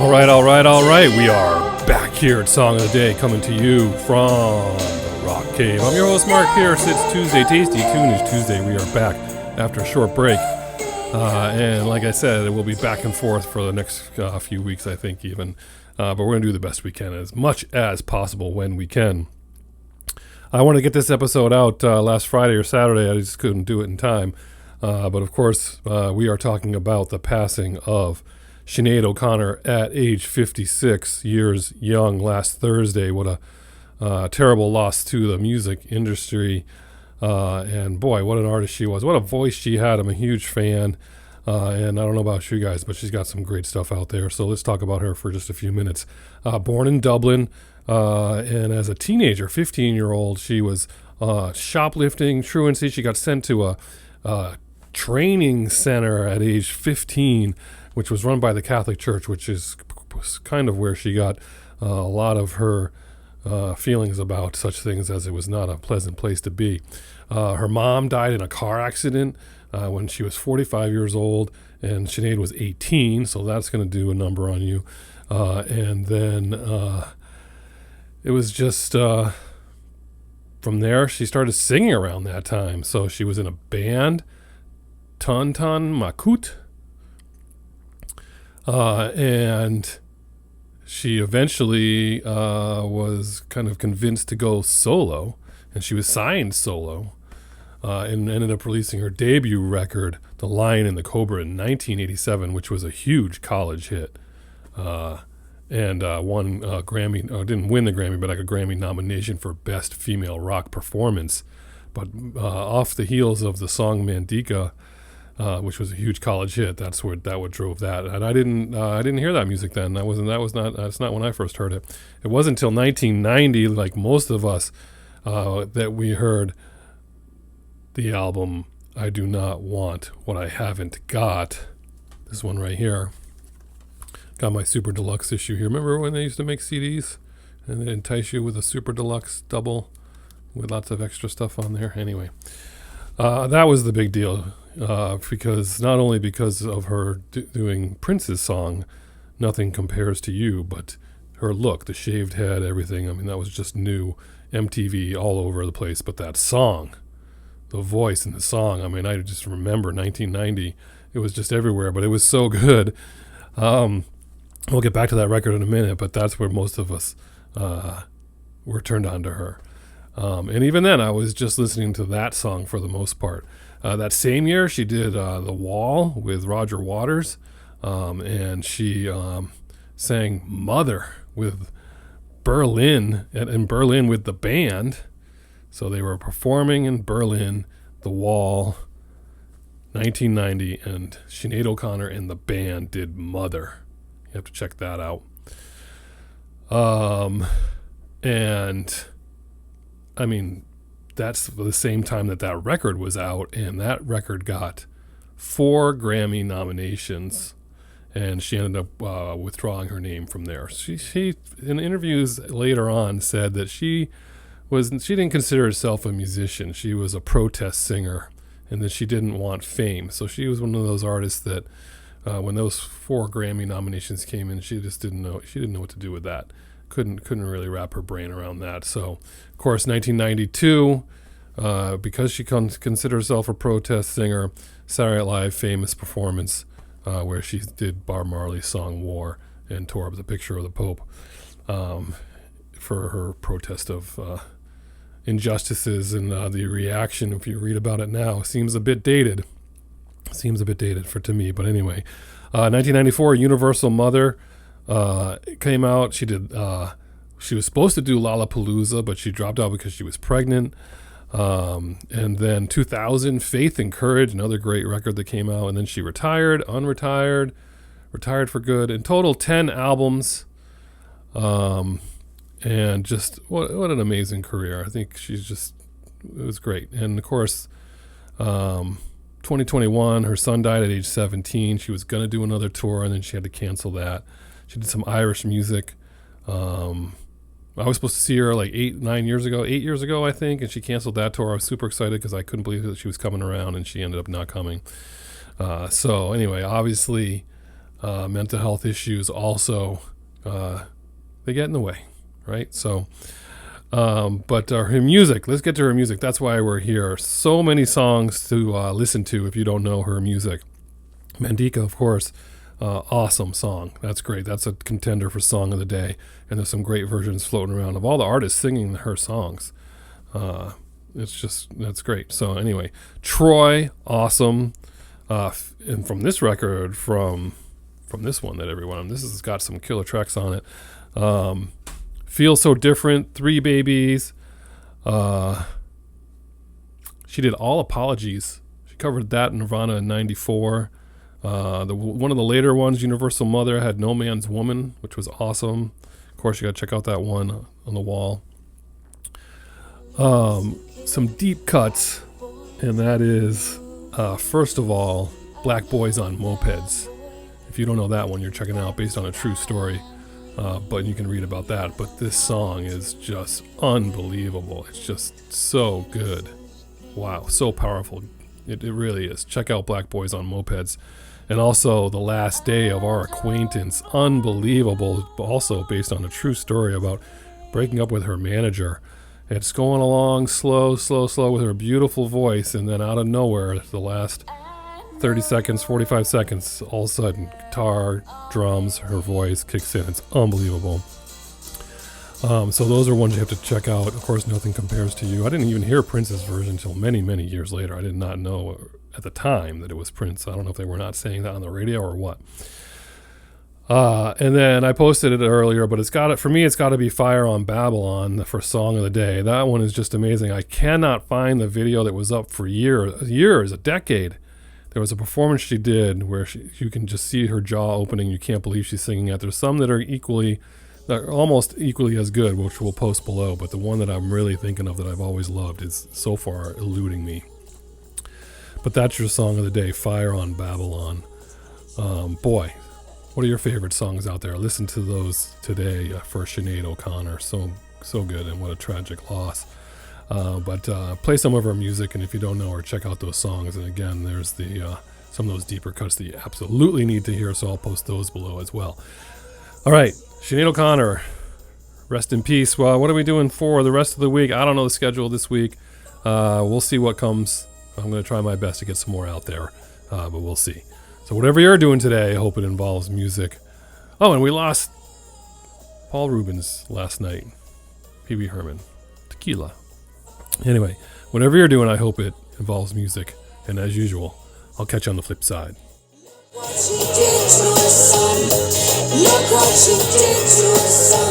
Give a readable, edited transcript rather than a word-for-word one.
All right. We are back here at Song of the Day, coming to you from the Rock Cave. I'm your host, Mark Pierce. It's Tuesday, Tasty Tunage Tuesday. We are back after a short break. And like I said, we'll be back and forth for the next few weeks, I think, even. But we're going to do the best we can, as much as possible when we can. I want to get this episode out last Friday or Saturday. I just couldn't do it in time. But of course, we are talking about the passing of Sinead O'Connor at age 56 years young last Thursday. What a terrible loss to the music industry. And boy, what an artist she was. What a voice she had. I'm a huge fan. And I don't know about you guys, but she's got some great stuff out there. So let's talk about her for just a few minutes. Born in Dublin, and as a teenager, 15-year-old, she was shoplifting, truancy. She got sent to a training center at age 15, which was run by the Catholic Church, which was kind of where she got a lot of her feelings about such things, as it was not a pleasant place to be. Her mom died in a car accident when she was 45 years old, and Sinead was 18, so that's going to do a number on you. And then it was just from there she started singing around that time. So she was in a band, Ton Makut, and she eventually was kind of convinced to go solo, and she was signed solo, and ended up releasing her debut record, The Lion and the Cobra, in 1987, which was a huge college hit, and won a Grammy, didn't win the Grammy, but like a Grammy nomination for Best Female Rock Performance. But off the heels of the song Mandika, which was a huge college hit, that's what drove that. And I didn't hear that music then. That's not when I first heard it. It wasn't until 1990, like most of us, that we heard the album I Do Not Want What I Haven't Got. This one right here. Got my Super Deluxe issue here. Remember when they used to make CDs and they'd entice you with a Super Deluxe double with lots of extra stuff on there? Anyway, that was the big deal. Because not only because of her doing Prince's song, Nothing Compares to You, but her look, the shaved head, everything. I mean, that was just new. MTV all over the place. But that song, the voice in the song, I mean, I just remember 1990. It was just everywhere, but it was so good. We'll get back to that record in a minute, but that's where most of us were turned on to her. And even then, I was just listening to that song for the most part. That same year, she did The Wall with Roger Waters, and she sang Mother with Berlin, in Berlin with the band. So they were performing in Berlin, The Wall, 1990, and Sinead O'Connor and the band did Mother. You have to check that out. And, I mean, that's the same time that record was out, and that record got 4 Grammy nominations, and she ended up withdrawing her name from there. She in interviews later on said that she didn't consider herself a musician. She was a protest singer, and that she didn't want fame. So she was one of those artists that when those 4 Grammy nominations came in, she just didn't know what to do with that. Couldn't really wrap her brain around that. So, of course, 1992, because she considered herself a protest singer, Saturday Night Live famous performance where she did Bob Marley's song War and tore up the picture of the Pope for her protest of injustices, and the reaction, if you read about it now, seems a bit dated. To me, but anyway. 1994, Universal Mother came out. She was supposed to do Lollapalooza, but she dropped out because she was pregnant. And then 2000, Faith and Courage, another great record that came out. And then she retired for good. In total, 10 albums. And just what an amazing career. I think it was great. And of course, 2021, her son died at age 17. She was going to do another tour, and then she had to cancel that. She did some Irish music. I was supposed to see her like 8 years ago, I think, and she canceled that tour. I was super excited because I couldn't believe that she was coming around, and she ended up not coming. So anyway, obviously, mental health issues also, they get in the way, right? So, but her music, let's get to her music. That's why we're here. So many songs to listen to if you don't know her music. Mandika, of course, awesome song. That's great. That's a contender for Song of the Day. And there's some great versions floating around of all the artists singing her songs. That's great. So anyway, Troy, awesome. And from this record, from this one that everyone, this has got some killer tracks on it. Feel So Different, Three Babies. She did All Apologies. She covered that in Nirvana in 94. One of the later ones, Universal Mother, had No Man's Woman, which was awesome. Of course, you got to check out that one on the wall. Some deep cuts, and that is, first of all, Black Boys on Mopeds. If you don't know that one, you're checking it out, based on a true story. But you can read about that. But this song is just unbelievable. It's just so good. Wow, so powerful. It really is. Check out Black Boys on Mopeds. And also The Last Day of Our Acquaintance. Unbelievable. Also based on a true story about breaking up with her manager. It's going along slow with her beautiful voice. And then out of nowhere, the last 30 seconds, 45 seconds, all of a sudden, guitar, drums, her voice kicks in. It's unbelievable. So those are ones you have to check out. Of course, Nothing Compares to You. I didn't even hear Prince's version until many, many years later. I did not know at the time that it was Prince. I don't know if they were not saying that on the radio or what. And then I posted it earlier, but for me, it's got to be Fire on Babylon for Song of the Day. That one is just amazing. I cannot find the video that was up for years, a decade. There was a performance she did where you can just see her jaw opening. You can't believe she's singing it. There's some that are almost equally as good, which we'll post below. But the one that I'm really thinking of that I've always loved is so far eluding me. But that's your Song of the Day, Fire on Babylon. Boy, what are your favorite songs out there? Listen to those today for Sinead O'Connor. So good, and what a tragic loss. But play some of her music, and if you don't know her, check out those songs. And again, there's some of those deeper cuts that you absolutely need to hear, so I'll post those below as well. All right, Sinead O'Connor, rest in peace. Well, what are we doing for the rest of the week? I don't know the schedule this week. We'll see what comes. I'm going to try my best to get some more out there, but we'll see. So whatever you're doing today, I hope it involves music. Oh, and we lost Paul Rubens last night. Pee Wee Herman. Tequila. Anyway, whatever you're doing, I hope it involves music. And as usual, I'll catch you on the flip side. What you did to us, son. Look what you did to us, son.